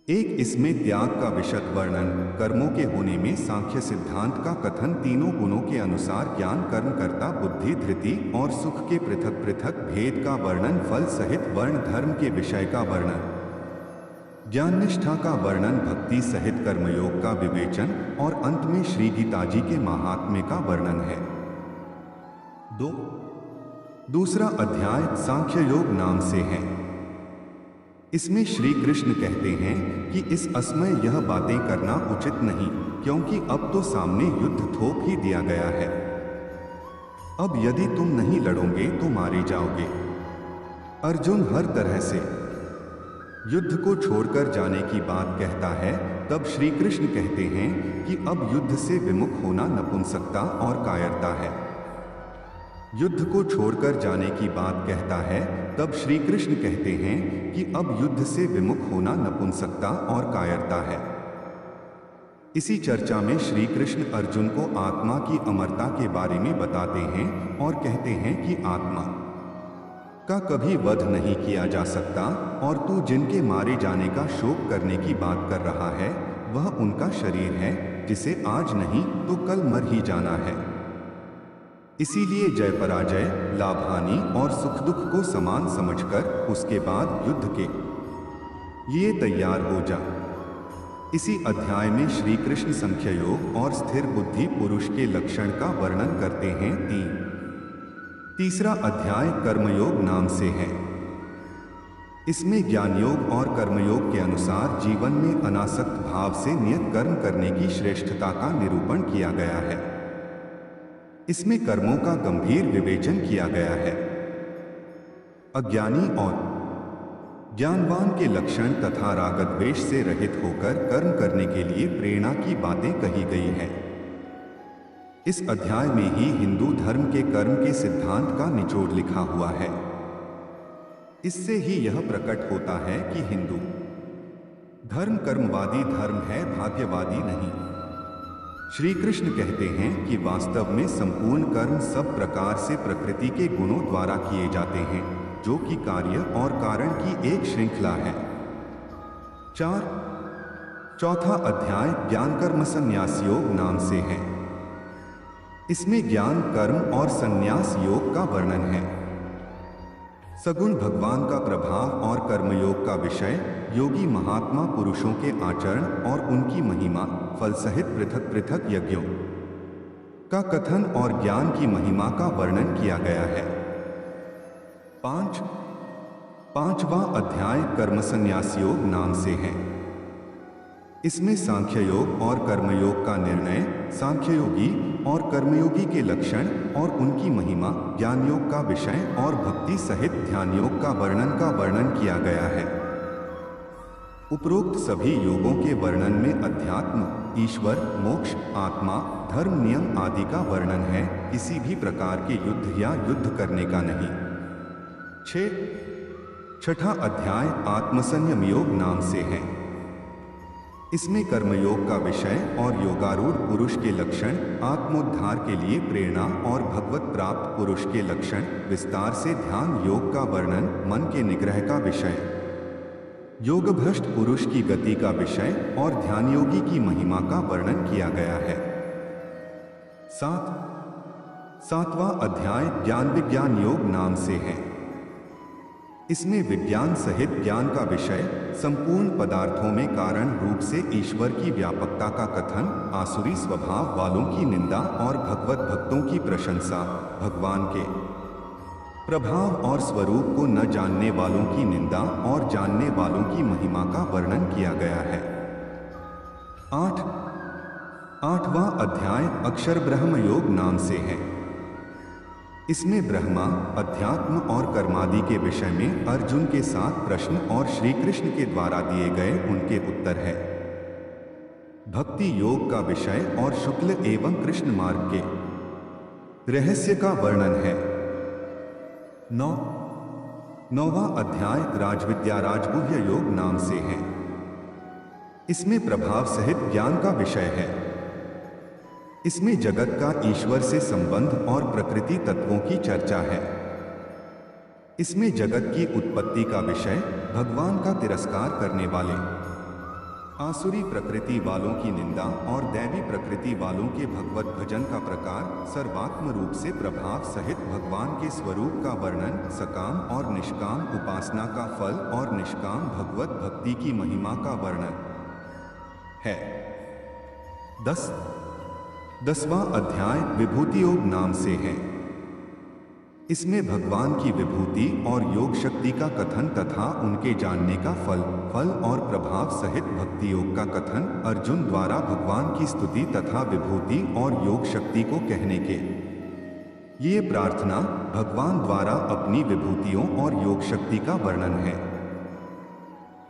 एक इसमें त्याग का विशद वर्णन, कर्मों के होने में सांख्य सिद्धांत का कथन, तीनों गुणों के अनुसार ज्ञान, कर्म, कर्ता, बुद्धि, धृति और सुख के पृथक पृथक भेद का वर्णन, फल सहित वर्ण धर्म के विषय का वर्णन, ज्ञान निष्ठा का वर्णन, भक्ति सहित कर्मयोग का विवेचन और अंत में श्री गीता जी के महात्म्य का वर्णन है। दूसरा अध्याय सांख्य योग नाम से है। इसमें श्री कृष्ण कहते हैं कि इस असमय यह बातें करना उचित नहीं, क्योंकि अब तो सामने युद्ध थोप ही दिया गया है। अब यदि तुम नहीं लड़ोगे तो मारे जाओगे। अर्जुन हर तरह से युद्ध को छोड़कर जाने की बात कहता है। तब श्री कृष्ण कहते हैं कि अब युद्ध से विमुख होना नपुंसकता और कायरता है। युद्ध को छोड़कर जाने की बात कहता है। तब श्री कृष्ण कहते हैं कि अब युद्ध से विमुख होना नपुंसकता और कायरता है। इसी चर्चा में श्री कृष्ण अर्जुन को आत्मा की अमरता के बारे में बताते हैं और कहते हैं कि आत्मा का कभी वध नहीं किया जा सकता और तू जिनके मारे जाने का शोक करने की बात कर रहा है वह उनका शरीर है, जिसे आज नहीं तो कल मर ही जाना है। इसीलिए जय पराजय, लाभ हानि और सुख दुख को समान समझकर उसके बाद युद्ध के लिए तैयार हो जा। इसी अध्याय में श्री कृष्ण संख्य योग और स्थिर बुद्धि पुरुष के लक्षण का वर्णन करते हैं। तीसरा अध्याय कर्मयोग नाम से है। इसमें ज्ञान योग और कर्मयोग के अनुसार जीवन में अनासक्त भाव से नियत कर्म करने की श्रेष्ठता का निरूपण किया गया है। इसमें कर्मों का गंभीर विवेचन किया गया है। अज्ञानी और ज्ञानवान के लक्षण तथा रागद्वेष से रहित होकर कर्म करने के लिए प्रेरणा की बातें कही गई हैं। इस अध्याय में ही हिंदू धर्म के कर्म के सिद्धांत का निचोड़ लिखा हुआ है। इससे ही यह प्रकट होता है कि हिंदू धर्म कर्मवादी धर्म है, भाग्यवादी नहीं। श्री कृष्ण कहते हैं कि वास्तव में संपूर्ण कर्म सब प्रकार से प्रकृति के गुणों द्वारा किए जाते हैं, जो कि कार्य और कारण की एक श्रृंखला है। चौथा अध्याय ज्ञान कर्म संन्यास योग नाम से है। इसमें ज्ञान, कर्म और संन्यास योग का वर्णन है। सगुण भगवान का प्रभाव और कर्मयोग का विषय, योगी महात्मा पुरुषों के आचरण और उनकी महिमा, फल सहित पृथक पृथक यज्ञों का कथन और ज्ञान की महिमा का वर्णन किया गया है। पांचवा अध्याय कर्म संन्यास योग नाम से है। इसमें सांख्य योग और कर्मयोग का निर्णय, सांख्ययोगी और कर्मयोगी के लक्षण और उनकी महिमा, ज्ञान योग का विषय और भक्ति सहित ध्यान योग का वर्णन किया गया है। उपरोक्त सभी योगों के वर्णन में अध्यात्म, ईश्वर, मोक्ष, आत्मा, धर्म, नियम आदि का वर्णन है, किसी भी प्रकार के युद्ध या युद्ध करने का नहीं। छठा अध्याय आत्मसंयम योग नाम से है। इसमें कर्मयोग का विषय और योगारूढ़ पुरुष के लक्षण, आत्मोद्धार के लिए प्रेरणा और भगवत प्राप्त पुरुष के लक्षण, विस्तार से ध्यान योग का वर्णन, मन के निग्रह का विषय, योगभ्रष्ट पुरुष की गति का विषय और ध्यान योगी की महिमा का वर्णन किया गया है। सातवां अध्याय ज्ञान विज्ञान योग नाम से है। इसमें विज्ञान सहित ज्ञान का विषय, संपूर्ण पदार्थों में कारण रूप से ईश्वर की व्यापकता का कथन, आसुरी स्वभाव वालों की निंदा और भगवत भक्तों की प्रशंसा, भगवान के प्रभाव और स्वरूप को न जानने वालों की निंदा और जानने वालों की महिमा का वर्णन किया गया है। आठवां अध्याय अक्षर ब्रह्म योग नाम से है। इसमें ब्रह्मा, अध्यात्म और कर्मादि के विषय में अर्जुन के साथ प्रश्न और श्री कृष्ण के द्वारा दिए गए उनके उत्तर है। भक्ति योग का विषय और शुक्ल एवं कृष्ण मार्ग के रहस्य का वर्णन है। नौवां अध्याय राजविद्या राजगुह्य योग नाम से है। इसमें प्रभाव सहित ज्ञान का विषय है। इसमें जगत का ईश्वर से संबंध और प्रकृति तत्वों की चर्चा है। इसमें जगत की उत्पत्ति का विषय, भगवान का तिरस्कार करने वाले आसुरी प्रकृति वालों की निंदा और दैवी प्रकृति वालों के भगवत भजन का प्रकार, सर्वात्म रूप से प्रभाव सहित भगवान के स्वरूप का वर्णन, सकाम और निष्काम उपासना का फल और निष्काम भगवत भक्ति की महिमा का वर्णन है। 10वां अध्याय विभूति योग नाम से है। इसमें भगवान की विभूति और योग शक्ति का कथन तथा उनके जानने का फल और प्रभाव सहित भक्ति योग का कथन, अर्जुन द्वारा भगवान की स्तुति तथा विभूति और योग शक्ति को कहने के लिए प्रार्थना, भगवान द्वारा अपनी विभूतियों और योग शक्ति का वर्णन है।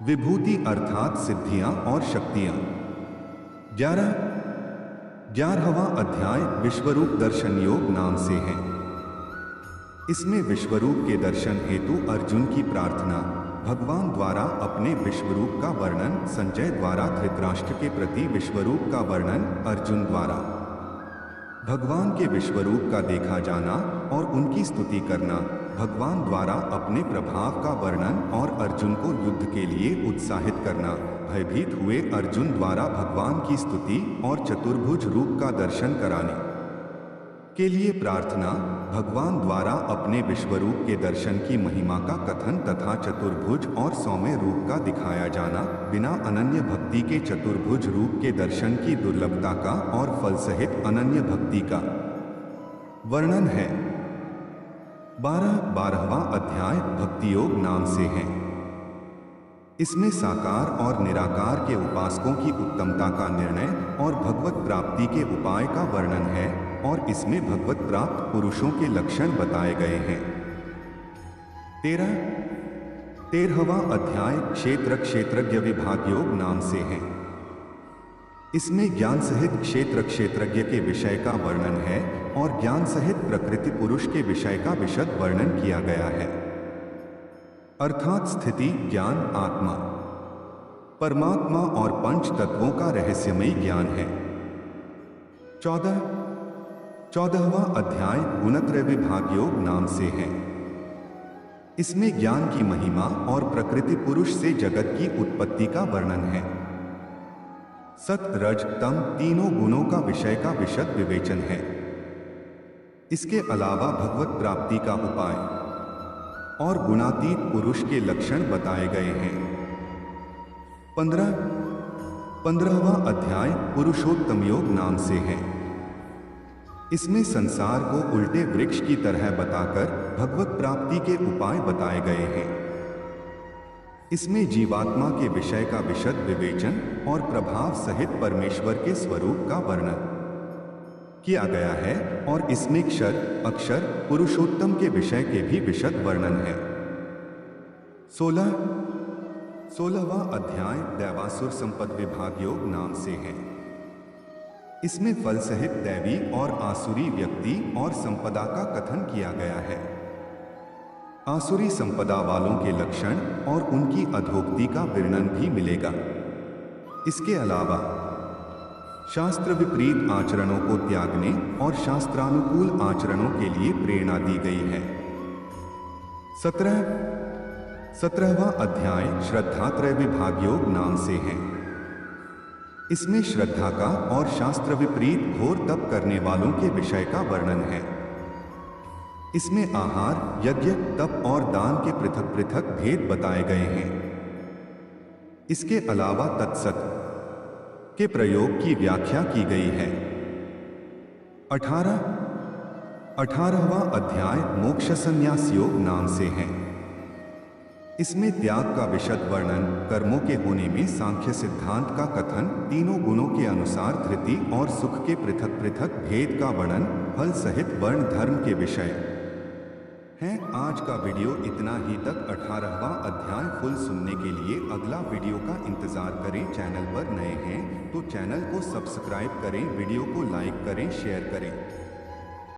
विभूति अर्थात सिद्धियां और शक्तियां। 11वां अध्याय विश्वरूप दर्शन योग नाम से है। इसमें विश्वरूप के दर्शन हेतु अर्जुन की प्रार्थना, भगवान द्वारा अपने विश्वरूप का वर्णन, संजय द्वारा धृतराष्ट्र के प्रति विश्वरूप का वर्णन, अर्जुन द्वारा भगवान के विश्वरूप का देखा जाना और उनकी स्तुति करना, भगवान द्वारा अपने प्रभाव का वर्णन और अर्जुन को युद्ध के लिए उत्साहित करना, भयभीत हुए अर्जुन द्वारा भगवान की स्तुति और चतुर्भुज रूप का दर्शन कराने के लिए प्रार्थना, भगवान द्वारा अपने विश्वरूप के दर्शन की महिमा का कथन तथा चतुर्भुज और सौम्य रूप का दिखाया जाना, बिना अनन्य भक्ति के चतुर्भुज रूप के दर्शन की दुर्लभता का और फल सहित अनन्य भक्ति का वर्णन है। 12वां अध्याय भक्ति योग नाम से है। इसमें साकार और निराकार के उपासकों की उत्तमता का निर्णय और भगवत प्राप्ति के उपाय का वर्णन है और इसमें भगवत प्राप्त पुरुषों के लक्षण बताए गए हैं। 13वां अध्याय क्षेत्रज्ञ विभाग योग नाम से है। इसमें ज्ञान सहित क्षेत्रज्ञ के विषय का वर्णन है और ज्ञान सहित प्रकृति पुरुष के विषय का विशद वर्णन किया गया है, अर्थात स्थिति, ज्ञान, आत्मा, परमात्मा और पंच तत्वों का रहस्यमय ज्ञान है। 14वां अध्याय गुणत्रय विभाग योग नाम से है। इसमें ज्ञान की महिमा और प्रकृति पुरुष से जगत की उत्पत्ति का वर्णन है। सत, रज, तम तीनों गुणों का विषय का विशद विवेचन है। इसके अलावा भगवत प्राप्ति का उपाय और गुणातीत पुरुष के लक्षण बताए गए हैं। 15वां अध्याय पुरुषोत्तम योग नाम से है। इसमें संसार को उल्टे वृक्ष की तरह बताकर भगवत प्राप्ति के उपाय बताए गए हैं। इसमें जीवात्मा के विषय का विशद विवेचन और प्रभाव सहित परमेश्वर के स्वरूप का वर्णन किया गया है और इसमें अक्षर पुरुषोत्तम के विषय के भी विशद वर्णन है। 16वां अध्याय दैवासुर संपद विभाग योग नाम से है। इसमें फल सहित दैवी और आसुरी व्यक्ति और संपदा का कथन किया गया है। आसुरी संपदा वालों के लक्षण और उनकी अधोक्ति का वर्णन भी मिलेगा। इसके अलावा शास्त्र विपरीत आचरणों को त्यागने और शास्त्रानुकूल आचरणों के लिए प्रेरणा दी गई है। 17वां अध्याय श्रद्धात्रय विभाग योग नाम से है। इसमें श्रद्धा का और शास्त्र विपरीत घोर तप करने वालों के विषय का वर्णन है। इसमें आहार, यज्ञ, तप और दान के पृथक पृथक भेद बताए गए हैं। इसके अलावा तत्सत के प्रयोग की व्याख्या की गई है। 18वां अध्याय मोक्ष संन्यास योग नाम से है। इसमें त्याग का विशद वर्णन, कर्मों के होने में सांख्य सिद्धांत का कथन, तीनों गुणों के अनुसार धृति और सुख के पृथक पृथक भेद का वर्णन, फल सहित वर्ण धर्म के विषय हैं। आज का वीडियो इतना ही तक। 18वां अध्याय फुल सुनने के लिए अगला वीडियो का इंतजार करें। चैनल पर नए हैं तो चैनल को सब्सक्राइब करें, वीडियो को लाइक करें, शेयर करें।